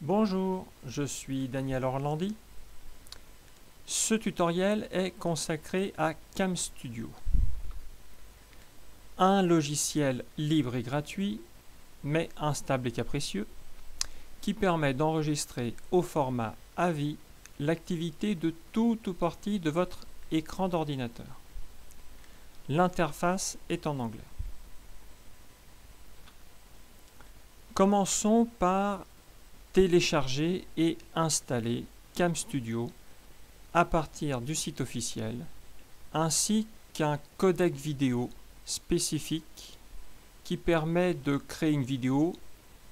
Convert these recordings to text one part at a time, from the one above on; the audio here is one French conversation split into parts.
Bonjour, je suis Daniel Orlandi. Ce tutoriel est consacré à CamStudio, un logiciel libre et gratuit, mais instable et capricieux, qui permet d'enregistrer au format AVI l'activité de toute ou partie de votre écran d'ordinateur. L'interface est en anglais. Commençons par télécharger et installer CamStudio à partir du site officiel, ainsi qu'un codec vidéo spécifique qui permet de créer une vidéo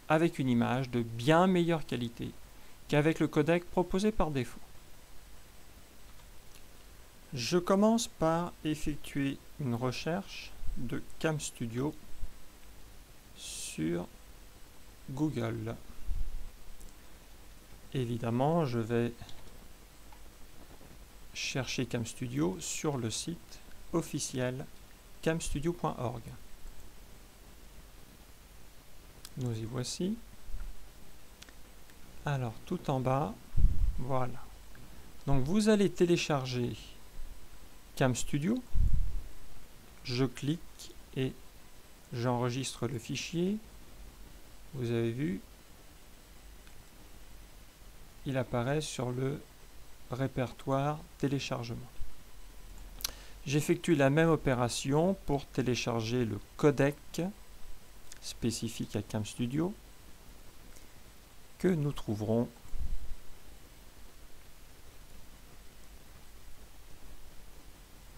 avec une image de bien meilleure qualité qu'avec le codec proposé par défaut. Je commence par effectuer une recherche de CamStudio sur Google. Évidemment, je vais chercher CamStudio sur le site officiel camstudio.org. Nous y voici. Alors, tout en bas, voilà. Donc, vous allez télécharger CamStudio. Je clique et j'enregistre le fichier. Vous avez vu, il apparaît sur le répertoire téléchargement. J'effectue la même opération pour télécharger le codec spécifique à CamStudio que nous trouverons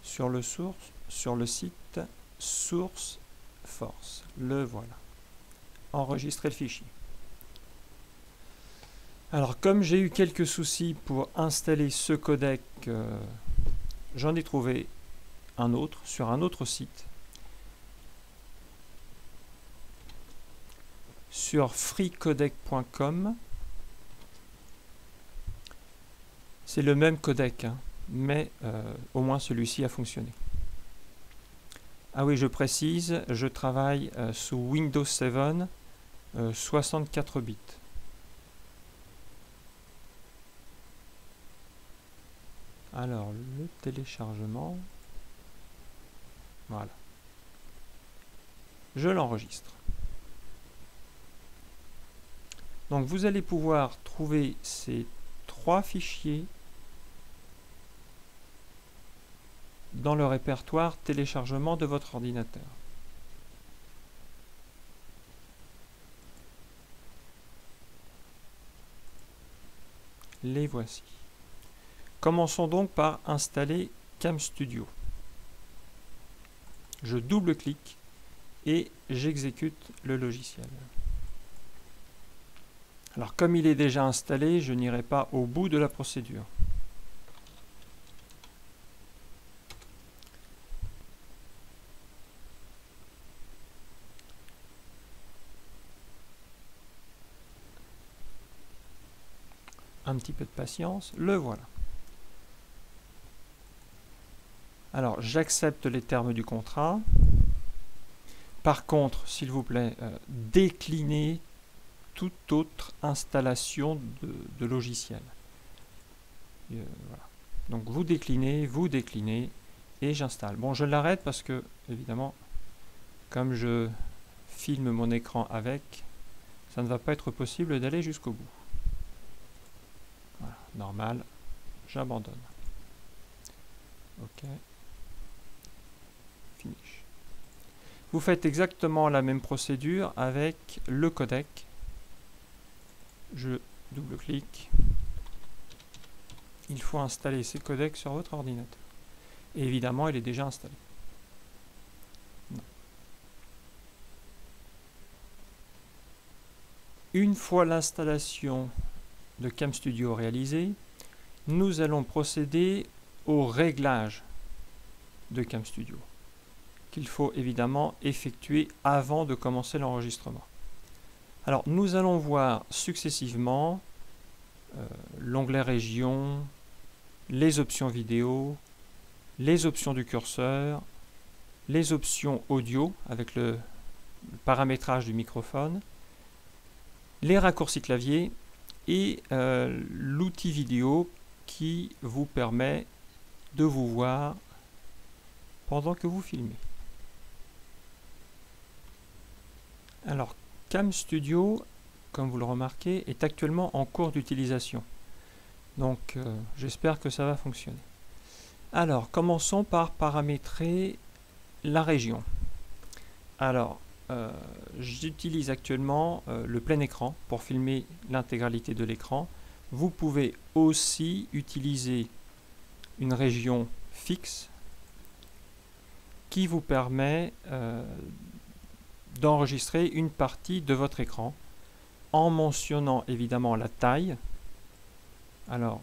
sur le site SourceForge. Le voilà. Enregistrer le fichier. Alors, comme j'ai eu quelques soucis pour installer ce codec, j'en ai trouvé un autre sur un autre site, sur freecodec.com. C'est le même codec, hein, mais au moins celui-ci a fonctionné. Ah oui, je précise, je travaille sous Windows 7 64 bits. Alors, le téléchargement, voilà. Je l'enregistre. Donc, vous allez pouvoir trouver ces trois fichiers dans le répertoire téléchargement de votre ordinateur. Les voici. Commençons donc par installer CamStudio. Je double-clique et j'exécute le logiciel. Alors, comme il est déjà installé, je n'irai pas au bout de la procédure. Un petit peu de patience, le voilà. Alors, j'accepte les termes du contrat. Par contre, s'il vous plaît, déclinez toute autre installation de logiciel. Voilà. Donc, vous déclinez, et j'installe. Bon, je l'arrête parce que, évidemment, comme je filme mon écran avec, ça ne va pas être possible d'aller jusqu'au bout. Voilà, normal, j'abandonne. OK. Finish. Vous faites exactement la même procédure avec le codec. Je double-clique. Il faut installer ces codecs sur votre ordinateur. Et évidemment, il est déjà installé. Non. Une fois l'installation de CamStudio réalisée, nous allons procéder au réglage de CamStudio, qu'il faut évidemment effectuer avant de commencer l'enregistrement. Alors, nous allons voir successivement l'onglet Région, les options vidéo, les options du curseur, les options audio avec le paramétrage du microphone, les raccourcis clavier et l'outil vidéo qui vous permet de vous voir pendant que vous filmez. Alors, Cam Studio, comme vous le remarquez, est actuellement en cours d'utilisation. Donc, j'espère que ça va fonctionner. Alors, commençons par paramétrer la région. Alors, j'utilise actuellement le plein écran pour filmer l'intégralité de l'écran. Vous pouvez aussi utiliser une région fixe qui vous permet d'enregistrer une partie de votre écran en mentionnant évidemment la taille. Alors,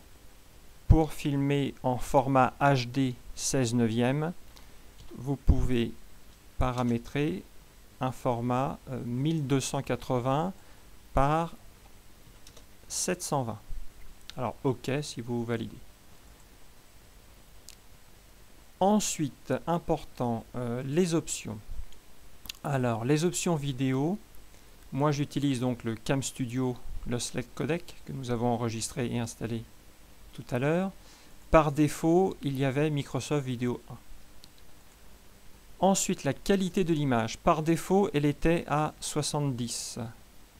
pour filmer en format HD 16:9, vous pouvez paramétrer un format 1280 par 720. Alors, OK si vous validez. Ensuite, important, les options. Alors, les options vidéo, moi j'utilise donc le Cam Studio Lossless Codec que nous avons enregistré et installé tout à l'heure. Par défaut, il y avait Microsoft Video 1. Ensuite, la qualité de l'image. Par défaut, elle était à 70.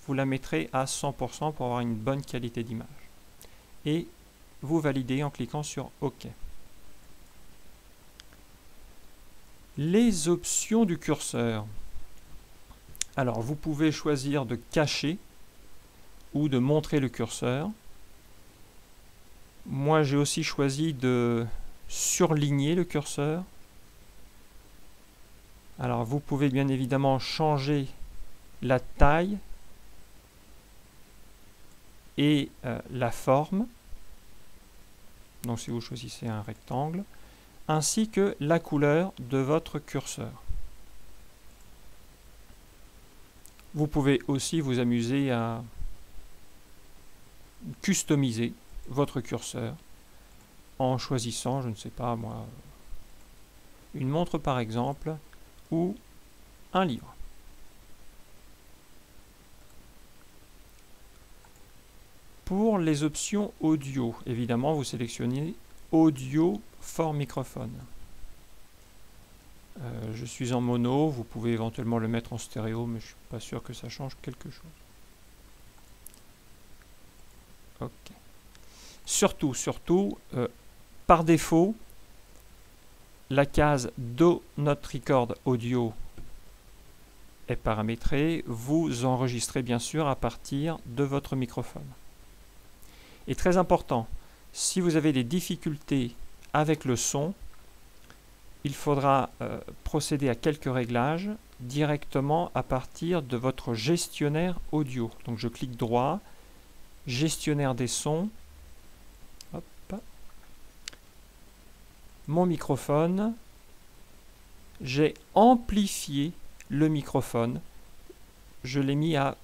Vous la mettrez à 100% pour avoir une bonne qualité d'image. Et vous validez en cliquant sur OK. Les options du curseur. Alors, vous pouvez choisir de cacher ou de montrer le curseur. Moi, j'ai aussi choisi de surligner le curseur. Alors, vous pouvez bien évidemment changer la taille et la forme. Donc, si vous choisissez un rectangle, ainsi que la couleur de votre curseur. Vous pouvez aussi vous amuser à customiser votre curseur en choisissant, je ne sais pas moi, une montre par exemple, ou un livre. Pour les options audio, évidemment, vous sélectionnez Audio for microphone. Je suis en mono, vous pouvez éventuellement le mettre en stéréo, mais je ne suis pas sûr que ça change quelque chose. Ok. Surtout, par défaut, la case Do Not Record Audio est paramétrée. Vous enregistrez bien sûr à partir de votre microphone. Et très important, si vous avez des difficultés avec le son, il faudra procéder à quelques réglages directement à partir de votre gestionnaire audio. Donc je clique droit, gestionnaire des sons, hop, mon microphone, j'ai amplifié le microphone, je l'ai mis à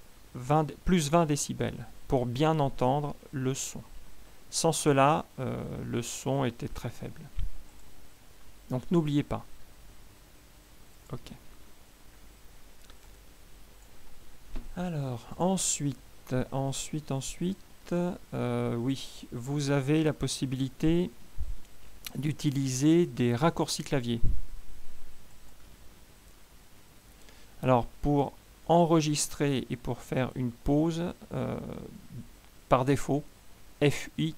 plus 20 décibels pour bien entendre le son. Sans cela, le son était très faible. Donc n'oubliez pas. Ok. Alors, ensuite, oui, vous avez la possibilité d'utiliser des raccourcis clavier. Alors, pour enregistrer et pour faire une pause, par défaut, F8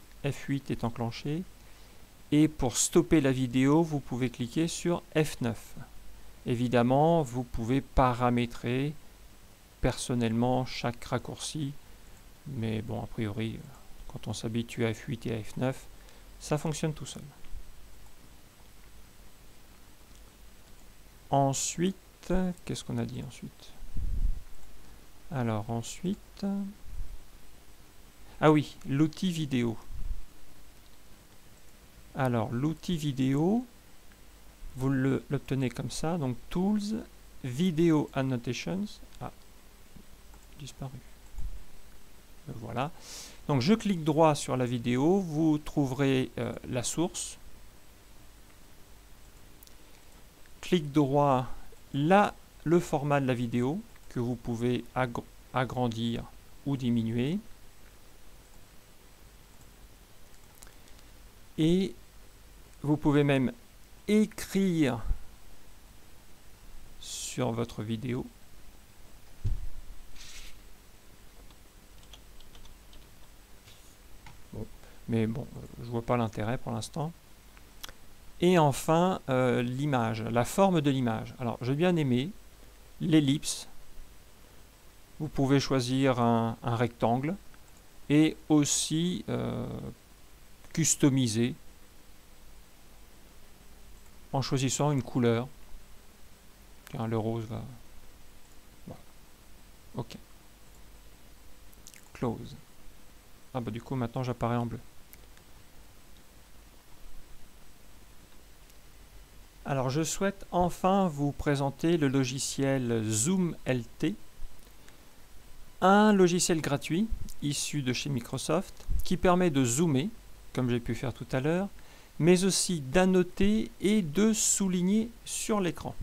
est enclenché. Et pour stopper la vidéo, vous pouvez cliquer sur F9. Évidemment, vous pouvez paramétrer personnellement chaque raccourci. Mais bon, a priori, quand on s'habitue à F8 et à F9, ça fonctionne tout seul. Ensuite, qu'est-ce qu'on a dit ensuite? Alors ensuite... Ah oui, l'outil vidéo. Alors, l'outil vidéo, vous l'obtenez comme ça, donc Tools, Video Annotations, disparu. Voilà. Donc, je clique droit sur la vidéo, vous trouverez la source. Clic droit, là, le format de la vidéo, que vous pouvez agrandir ou diminuer. Et vous pouvez même écrire sur votre vidéo. Mais bon, je vois pas l'intérêt pour l'instant. Et enfin, l'image, la forme de l'image. Alors, j'ai bien aimé l'ellipse. Vous pouvez choisir un rectangle et aussi customiser en choisissant une couleur. Tiens, le rose va... Voilà. OK. Close. Ah bah du coup, maintenant, j'apparais en bleu. Alors, je souhaite enfin vous présenter le logiciel Zoom LT, un logiciel gratuit issu de chez Microsoft qui permet de zoomer, comme j'ai pu faire tout à l'heure, mais aussi d'annoter et de souligner sur l'écran.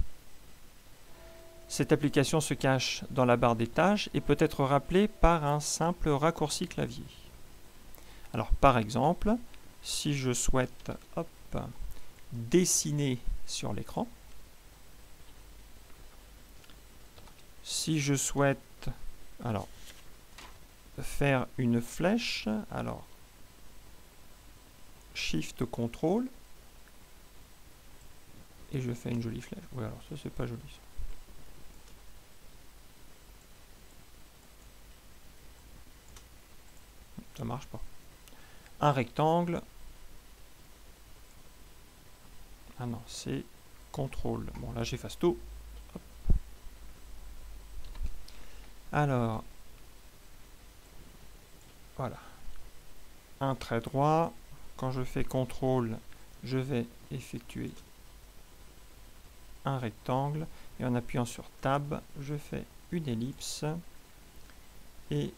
Cette application se cache dans la barre des tâches et peut être rappelée par un simple raccourci clavier. Alors, par exemple, si je souhaite dessiner sur l'écran, si je souhaite faire une flèche, alors Shift Contrôle et je fais une jolie flèche. Oui, alors ça c'est pas joli. Ça marche pas. Un rectangle. Ah non, c'est contrôle. Bon, là j'efface tout. Hop. Alors, voilà. Un trait droit. Quand je fais contrôle, je vais effectuer un rectangle. Et en appuyant sur Tab, je fais une ellipse. Et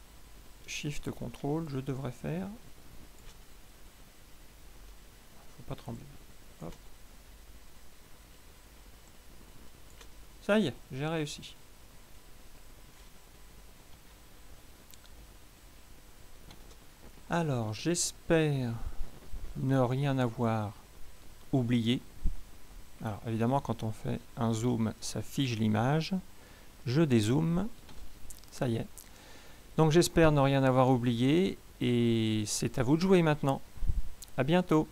Shift Contrôle, je devrais faire... Faut pas trembler. Hop. Ça y est, j'ai réussi. Alors, j'espère ne rien avoir oublié. Alors, évidemment, quand on fait un zoom, ça fige l'image. Je dézoome. Ça y est. Donc, j'espère ne rien avoir oublié. Et c'est à vous de jouer maintenant. À bientôt.